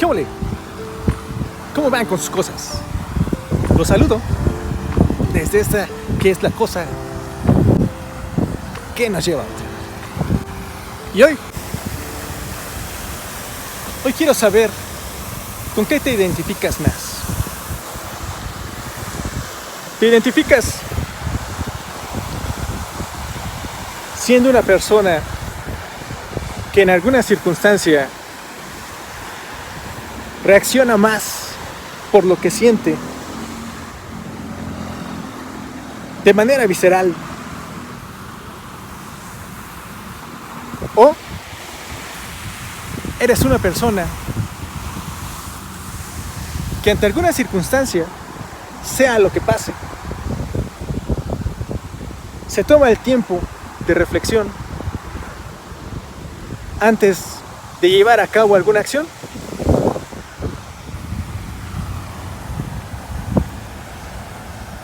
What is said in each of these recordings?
ole? ¿Cómo van con sus cosas? Los saludo desde esta que es la cosa que nos lleva a otra. Y hoy quiero saber con qué te identificas más. ¿Te identificas siendo una persona que en alguna circunstancia reacciona más por lo que siente de manera visceral? ¿O eres una persona que ante alguna circunstancia, sea lo que pase, se toma el tiempo de reflexión antes de llevar a cabo alguna acción?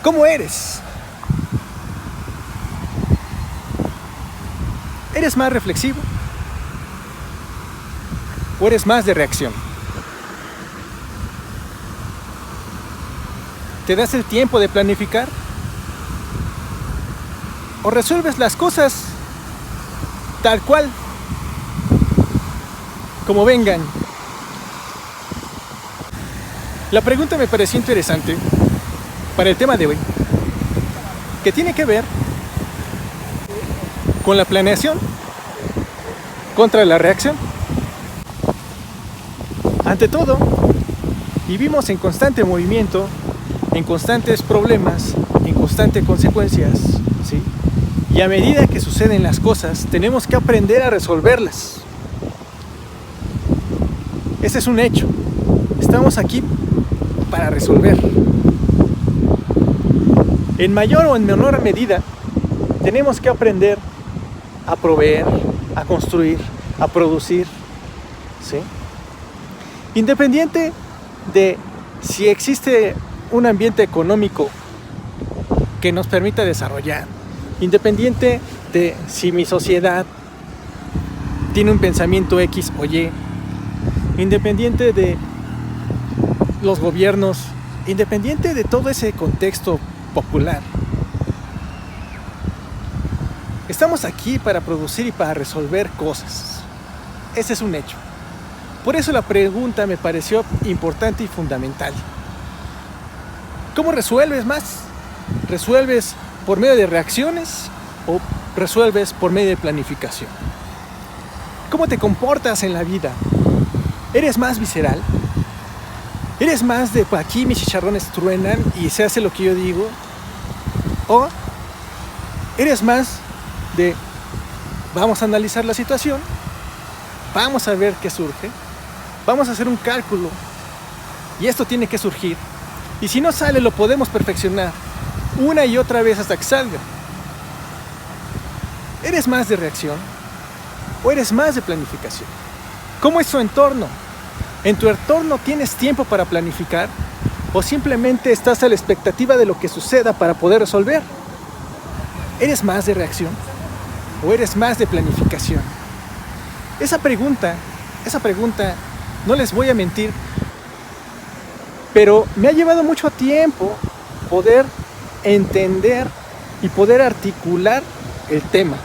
¿Cómo eres? ¿Eres más reflexivo? ¿O eres más de reacción? ¿Te das el tiempo de planificar? ¿O resuelves las cosas tal cual, como vengan? La pregunta me pareció interesante para el tema de hoy, que tiene que ver con la planeación contra la reacción. Ante todo, vivimos en constante movimiento, en constantes problemas, en constantes consecuencias, ¿sí? Y a medida que suceden las cosas, tenemos que aprender a resolverlas. Ese es un hecho. Estamos aquí para resolver. En mayor o en menor medida, tenemos que aprender a proveer, a construir, a producir, ¿sí? Independiente de si existe un ambiente económico que nos permita desarrollar, independiente de si mi sociedad tiene un pensamiento X o Y, independiente de los gobiernos, independiente de todo ese contexto popular, estamos aquí para producir y para resolver cosas. Ese es un hecho. Por eso la pregunta me pareció importante y fundamental. ¿Cómo resuelves más? ¿Resuelves por medio de reacciones o resuelves por medio de planificación? ¿Cómo te comportas en la vida? ¿Eres más visceral? ¿Eres más de aquí mis chicharrones truenan y se hace lo que yo digo? ¿O eres más de vamos a analizar la situación, vamos a ver qué surge, vamos a hacer un cálculo y esto tiene que surgir, y si no sale lo podemos perfeccionar una y otra vez hasta que salga? ¿Eres más de reacción o eres más de planificación? ¿Cómo es tu entorno? ¿En tu entorno tienes tiempo para planificar o simplemente estás a la expectativa de lo que suceda para poder resolver? ¿Eres más de reacción o eres más de planificación? Esa pregunta, no les voy a mentir, pero me ha llevado mucho tiempo poder entender y poder articular el tema.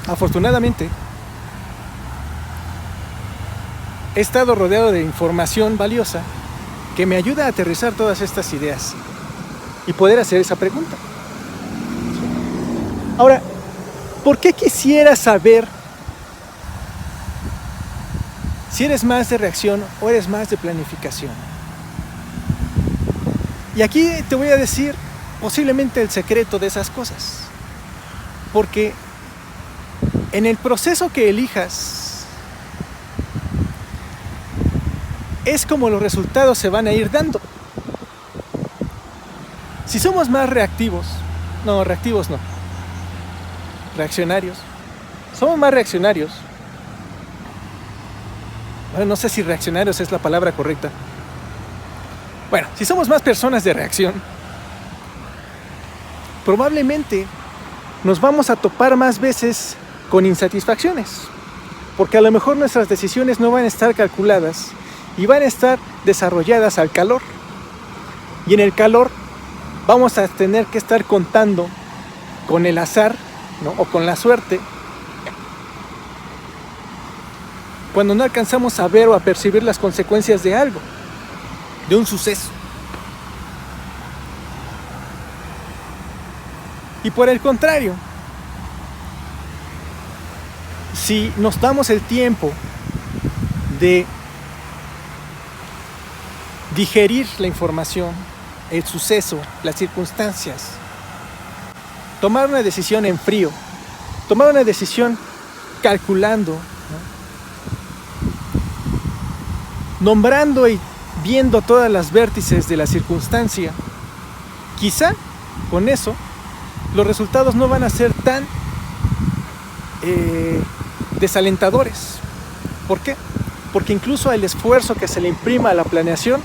Afortunadamente, he estado rodeado de información valiosa que me ayuda a aterrizar todas estas ideas y poder hacer esa pregunta. Ahora, ¿por qué quisiera saber si eres más de reacción o eres más de planificación? Y aquí te voy a decir posiblemente el secreto de esas cosas. Porque en el proceso que elijas es como los resultados se van a ir dando. Si somos más reaccionarios, somos más reaccionarios, bueno, no sé si reaccionarios es la palabra correcta. Bueno, si somos más personas de reacción, probablemente nos vamos a topar más veces con insatisfacciones. porque a lo mejor nuestras decisiones no van a estar calculadas y van a estar desarrolladas al calor. Y en el calor vamos a tener que estar contando con el azar, ¿no? O con la suerte, cuando no alcanzamos a ver o a percibir las consecuencias de algo, de un suceso. Y por el contrario, si nos damos el tiempo de digerir la información, el suceso, las circunstancias, tomar una decisión en frío, tomar una decisión calculando, ¿no? Nombrando y viendo todas las vértices de la circunstancia, quizá con eso los resultados no van a ser tan desalentadores. ¿Por qué? Porque incluso el esfuerzo que se le imprima a la planeación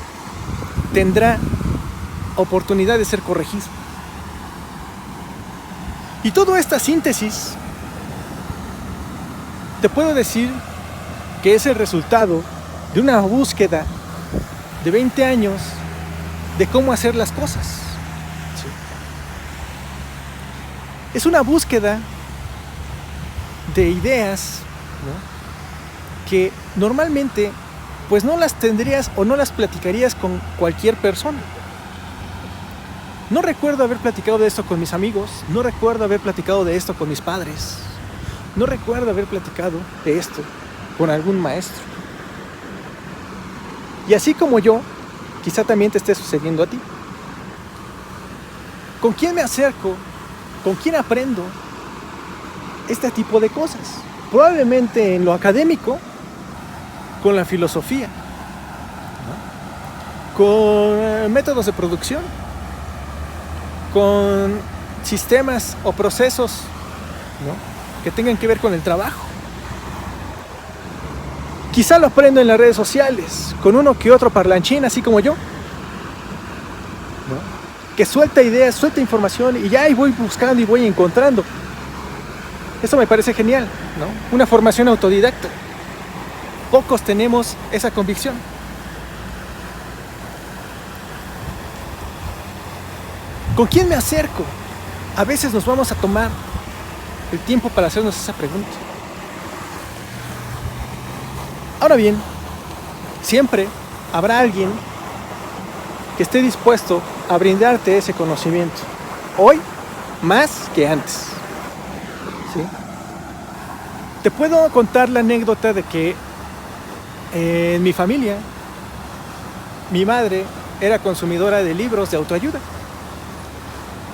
tendrá oportunidad de ser corregido. Y toda esta síntesis, te puedo decir que es el resultado de una búsqueda de 20 años de cómo hacer las cosas. Sí. Es una búsqueda de ideas, ¿no? Que normalmente pues no las tendrías o no las platicarías con cualquier persona. No recuerdo haber platicado de esto con mis amigos, no recuerdo haber platicado de esto con mis padres, no recuerdo haber platicado de esto con algún maestro. Y así como yo, quizá también te esté sucediendo a ti. ¿Con quién me acerco? ¿Con quién aprendo este tipo de cosas? Probablemente en lo académico, con la filosofía, ¿no? Con métodos de producción, con sistemas o procesos, ¿no? Que tengan que ver con el trabajo. Quizá lo aprendo en las redes sociales, con uno que otro parlanchín, así como yo, ¿no? Que suelta ideas, suelta información y ya ahí voy buscando y voy encontrando. Eso me parece genial, ¿no? Una formación autodidacta. Pocos tenemos esa convicción. ¿Con quién me acerco? A veces nos vamos a tomar el tiempo para hacernos esa pregunta. Ahora bien, siempre habrá alguien que esté dispuesto a brindarte ese conocimiento. Hoy, más que antes. ¿Sí? Te puedo contar la anécdota de que en mi familia, mi madre era consumidora de libros de autoayuda.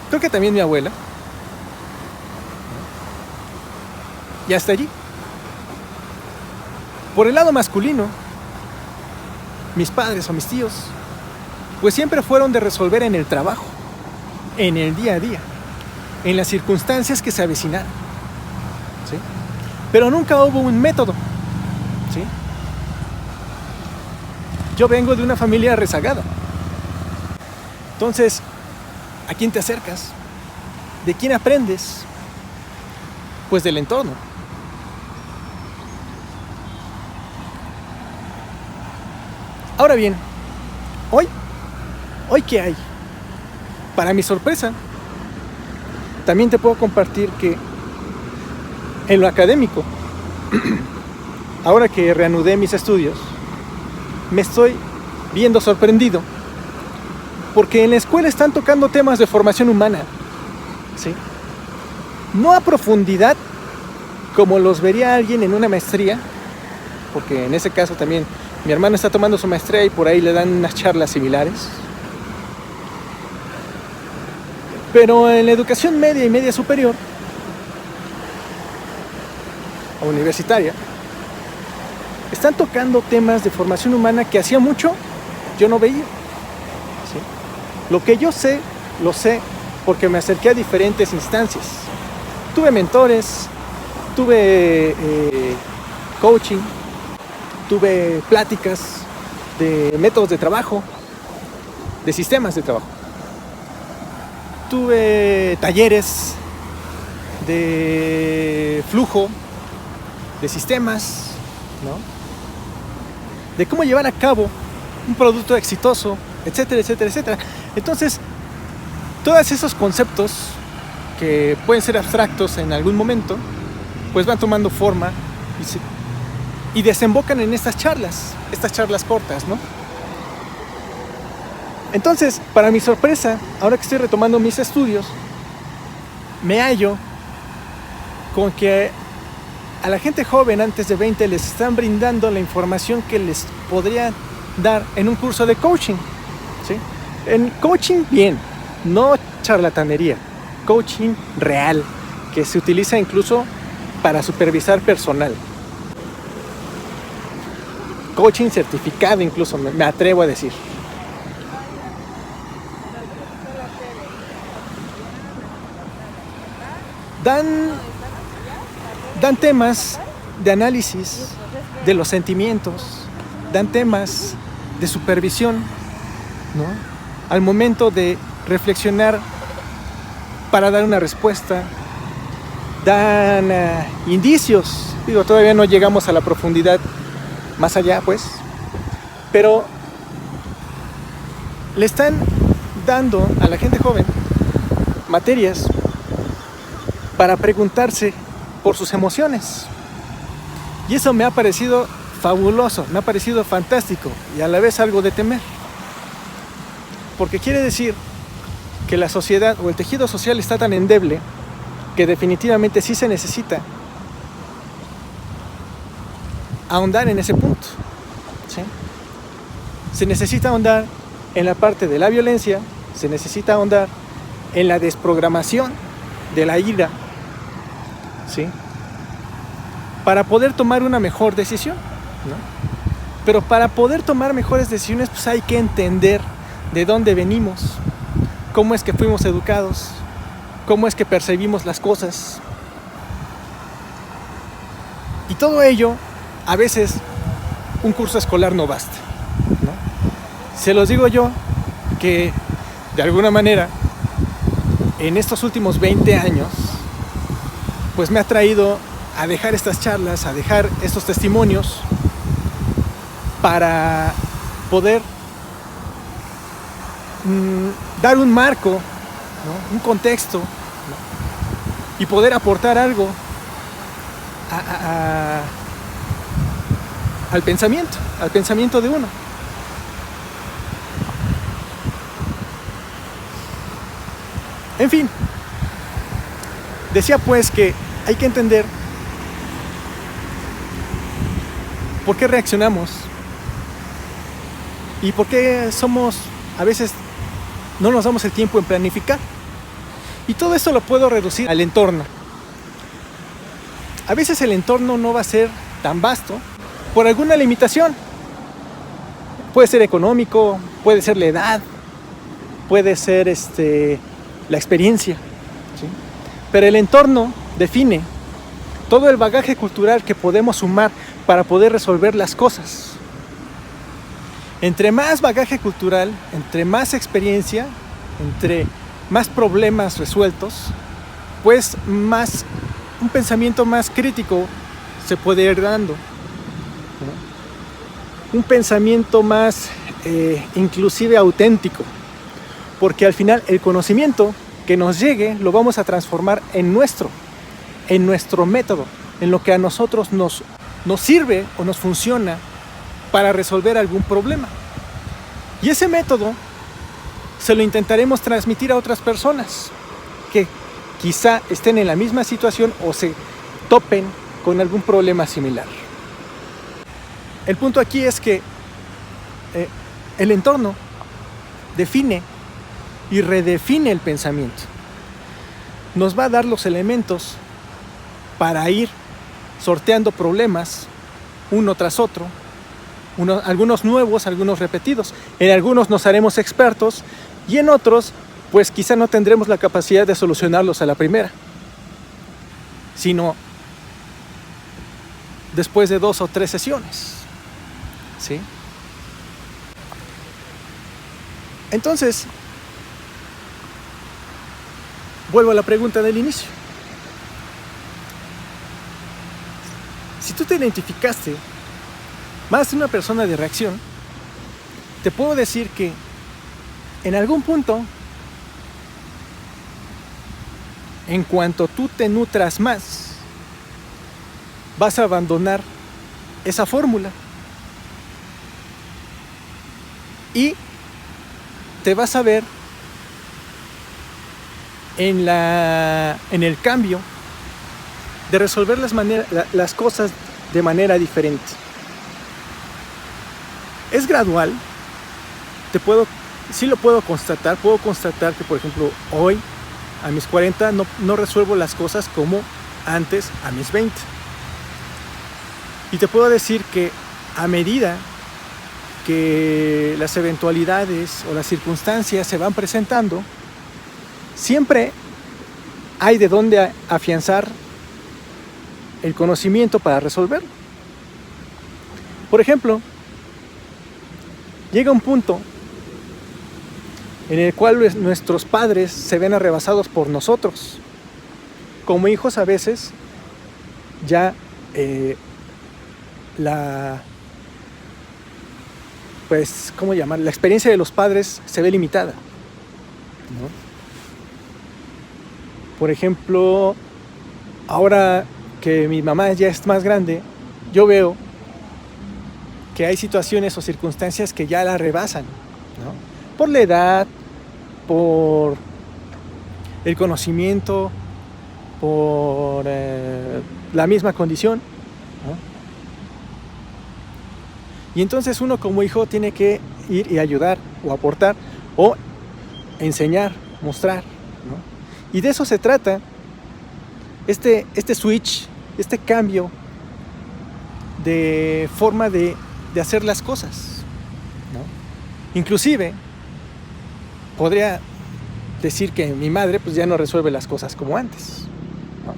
Creo que también mi abuela. Y hasta allí. Por el lado masculino, mis padres o mis tíos, pues siempre fueron de resolver en el trabajo, en el día a día, en las circunstancias que se avecinaron, ¿sí? Pero nunca hubo un método, ¿sí? Yo vengo de una familia rezagada. Entonces, ¿a quién te acercas? ¿De quién aprendes? Pues del entorno. Ahora bien, hoy ¿qué hay? Para mi sorpresa, también te puedo compartir que en lo académico, ahora que reanudé mis estudios, me estoy viendo sorprendido, porque en la escuela están tocando temas de formación humana, ¿sí? No a profundidad, como los vería alguien en una maestría, porque en ese caso también mi hermano está tomando su maestría y por ahí le dan unas charlas similares. Pero en la educación media y media superior, o universitaria, están tocando temas de formación humana que hacía mucho yo no veía. ¿Sí? Lo que yo sé, lo sé porque me acerqué a diferentes instancias. Tuve mentores, tuve coaching, tuve pláticas de métodos de trabajo, de sistemas de trabajo. Tuve talleres de flujo, de sistemas, ¿no? De cómo llevar a cabo un producto exitoso, etcétera, etcétera, etcétera. Entonces, todos esos conceptos que pueden ser abstractos en algún momento, pues van tomando forma y desembocan en estas charlas cortas, ¿no? Entonces, para mi sorpresa, ahora que estoy retomando mis estudios, me hallo con que a la gente joven antes de 20 les están brindando la información que les podría dar en un curso de coaching, ¿sí? En coaching bien, no charlatanería, coaching real, que se utiliza incluso para supervisar personal. Coaching certificado incluso, me atrevo a decir. Dan temas de análisis de los sentimientos, dan temas de supervisión, ¿no? Al momento de reflexionar para dar una respuesta, dan indicios. Digo, todavía no llegamos a la profundidad más allá, pues, pero le están dando a la gente joven materias para preguntarse por sus emociones. Y eso me ha parecido fabuloso, me ha parecido fantástico y a la vez algo de temer. Porque quiere decir que la sociedad o el tejido social está tan endeble que definitivamente sí se necesita ahondar en ese punto, ¿sí? Se necesita ahondar en la parte de la violencia, se necesita ahondar en la desprogramación de la ira, ¿sí? Para poder tomar una mejor decisión, ¿no? Pero para poder tomar mejores decisiones, pues hay que entender de dónde venimos, cómo es que fuimos educados, cómo es que percibimos las cosas. Y todo ello, a veces, un curso escolar no basta, ¿no? Se los digo yo, que de alguna manera, en estos últimos 20 años, pues me ha traído a dejar estas charlas, a dejar estos testimonios para poder dar un marco, ¿no? Un contexto, ¿no? Y poder aportar algo al pensamiento de uno. En fin, decía pues que hay que entender por qué reaccionamos y por qué a veces no nos damos el tiempo en planificar. Y todo esto lo puedo reducir al entorno. A veces el entorno no va a ser tan vasto por alguna limitación. Puede ser económico, puede ser la edad, puede ser la experiencia, ¿sí? Pero el entorno define todo el bagaje cultural que podemos sumar para poder resolver las cosas. Entre más bagaje cultural, entre más experiencia, entre más problemas resueltos, pues un pensamiento más crítico se puede ir dando, ¿no? Un pensamiento más inclusive auténtico, porque al final el conocimiento que nos llegue lo vamos a transformar en nuestro método, en lo que a nosotros nos sirve o nos funciona para resolver algún problema. Y ese método se lo intentaremos transmitir a otras personas que quizá estén en la misma situación o se topen con algún problema similar. El punto aquí es que el entorno define y redefine el pensamiento. Nos va a dar los elementos para ir sorteando problemas uno tras otro, algunos nuevos, algunos repetidos. En algunos nos haremos expertos y en otros, pues quizá no tendremos la capacidad de solucionarlos a la primera, sino después de 2 o 3 sesiones, ¿sí? Entonces, vuelvo a la pregunta del inicio. Si tú te identificaste más de una persona de reacción, te puedo decir que en algún punto, en cuanto tú te nutras más, vas a abandonar esa fórmula y te vas a ver en el cambio de resolver las cosas de manera diferente. Es gradual, sí lo puedo constatar que, por ejemplo, hoy a mis 40 no resuelvo las cosas como antes a mis 20. Y te puedo decir que a medida que las eventualidades o las circunstancias se van presentando, siempre hay de dónde afianzar el conocimiento para resolverlo. Por ejemplo, llega un punto en el cual nuestros padres se ven arrebasados por nosotros. Como hijos a veces ya la experiencia de los padres se ve limitada, ¿no? Por ejemplo, ahora que mi mamá ya es más grande, yo veo que hay situaciones o circunstancias que ya la rebasan, ¿no? Por la edad, por el conocimiento, por la misma condición, ¿no? Y entonces uno como hijo tiene que ir y ayudar o aportar o enseñar, mostrar, ¿no? Y de eso se trata este switch, este cambio de forma de hacer las cosas, ¿no? Inclusive podría decir que mi madre pues ya no resuelve las cosas como antes, ¿no?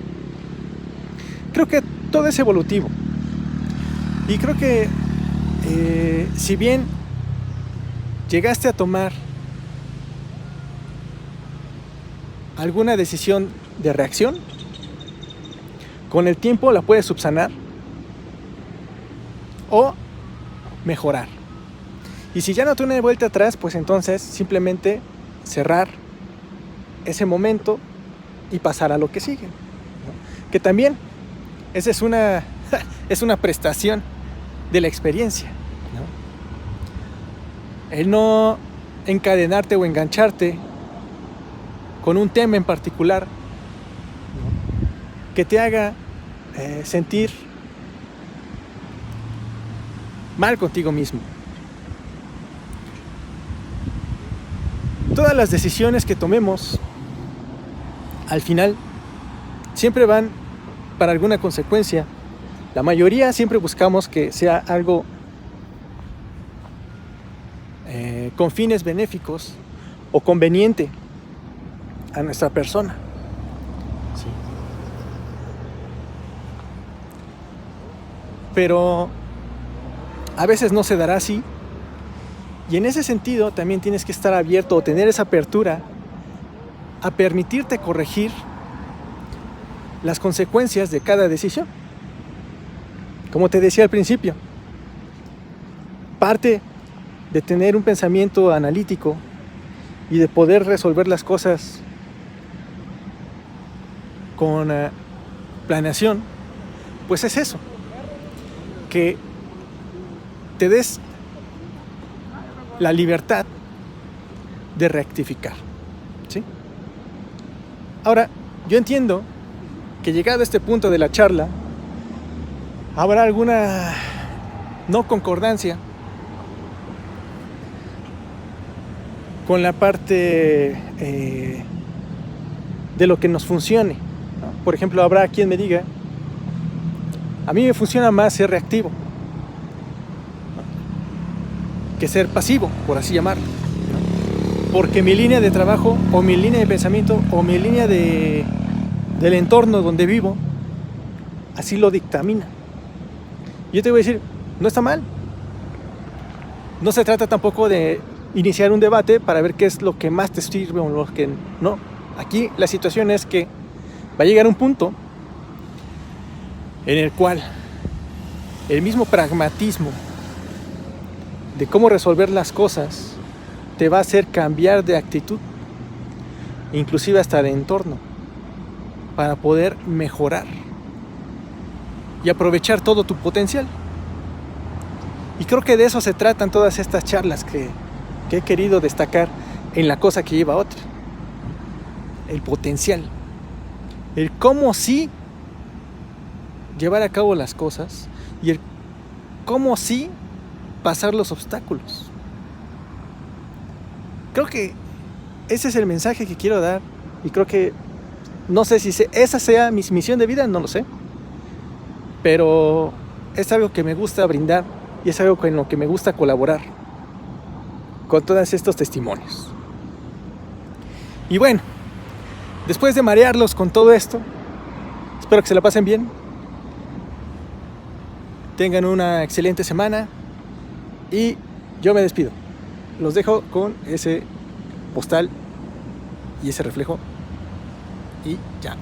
Creo que todo es evolutivo y creo que si bien llegaste a tomar alguna decisión de reacción, con el tiempo la puedes subsanar o mejorar. Y si ya no tiene vuelta atrás, pues entonces simplemente cerrar ese momento y pasar a lo que sigue, ¿no? Que también esa es una prestación de la experiencia, ¿no? El no encadenarte o engancharte con un tema en particular, ¿no?, que te haga sentir mal contigo mismo. Todas las decisiones que tomemos al final siempre van para alguna consecuencia. La mayoría siempre buscamos que sea algo con fines benéficos o conveniente a nuestra persona. Sí. Pero a veces no se dará así. Y en ese sentido también tienes que estar abierto o tener esa apertura a permitirte corregir las consecuencias de cada decisión. Como te decía al principio, parte de tener un pensamiento analítico y de poder resolver las cosas con planeación, pues es eso, que te des la libertad de rectificar, ¿sí? Ahora, yo entiendo que llegado a este punto de la charla, habrá alguna no concordancia con la parte de lo que nos funcione, ¿no? Por ejemplo, habrá quien me diga, a mí me funciona más ser reactivo, ¿no?, que ser pasivo, por así llamarlo, ¿no? Porque mi línea de trabajo o mi línea de pensamiento o mi línea del entorno donde vivo así lo dictamina. Yo te voy a decir, no está mal. No se trata tampoco de iniciar un debate para ver qué es lo que más te sirve o lo que no. Aquí la situación es que va a llegar un punto en el cual el mismo pragmatismo de cómo resolver las cosas te va a hacer cambiar de actitud, inclusive hasta de entorno, para poder mejorar y aprovechar todo tu potencial. Y creo que de eso se tratan todas estas charlas que he querido destacar en La cosa que lleva a otra. El potencial, el cómo sí llevar a cabo las cosas y el cómo sí pasar los obstáculos. Creo que ese es el mensaje que quiero dar, y creo que no sé si esa sea mi misión de vida, no lo sé, pero es algo que me gusta brindar y es algo en lo que me gusta colaborar con todos estos testimonios. Y bueno, después de marearlos con todo esto, espero que se la pasen bien, tengan una excelente semana y yo me despido. Los dejo con ese postal y ese reflejo y ya.